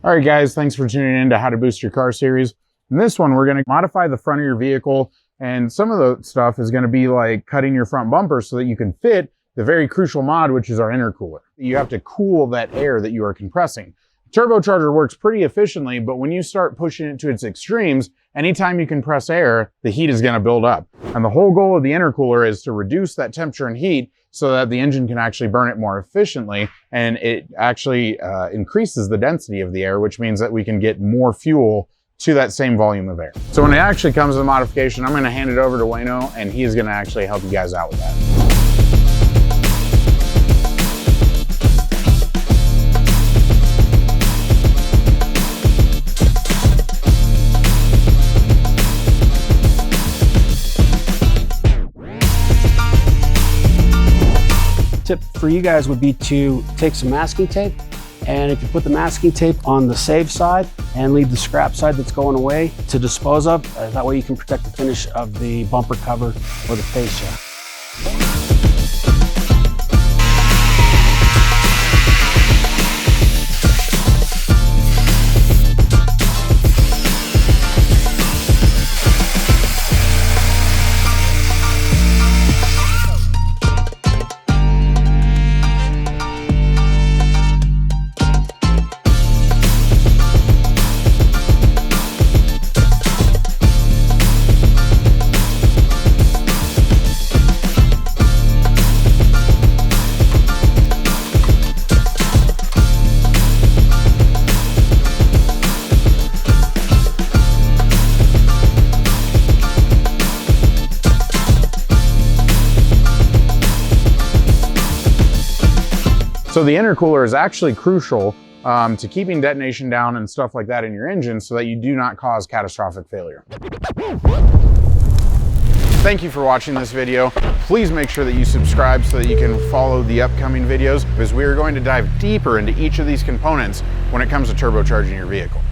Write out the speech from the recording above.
All right, guys, thanks for tuning in to How to Boost Your Car series. In this one, we're going to modify the front of your vehicle, and some of the stuff is going to be like cutting your front bumper so that you can fit the very crucial mod, which is our intercooler. You have to cool that air that you are compressing. Turbocharger works pretty efficiently, but when you start pushing it to its extremes, anytime you compress air, the heat is going to build up. And the whole goal of the intercooler is to reduce that temperature and heat so that the engine can actually burn it more efficiently, and it actually increases the density of the air, which means that we can get more fuel to that same volume of air. So when it actually comes to the modification, I'm going to hand it over to Wayno, and he is going to actually help you guys out with that. Tip for you guys would be to take some masking tape, and if you put the masking tape on the save side and leave the scrap side that's going away to dispose of, that way you can protect the finish of the bumper cover or the fascia. So the intercooler is actually crucial to keeping detonation down and stuff like that in your engine so that you do not cause catastrophic failure. Thank you for watching this video. Please make sure that you subscribe so that you can follow the upcoming videos, because we are going to dive deeper into each of these components when it comes to turbocharging your vehicle.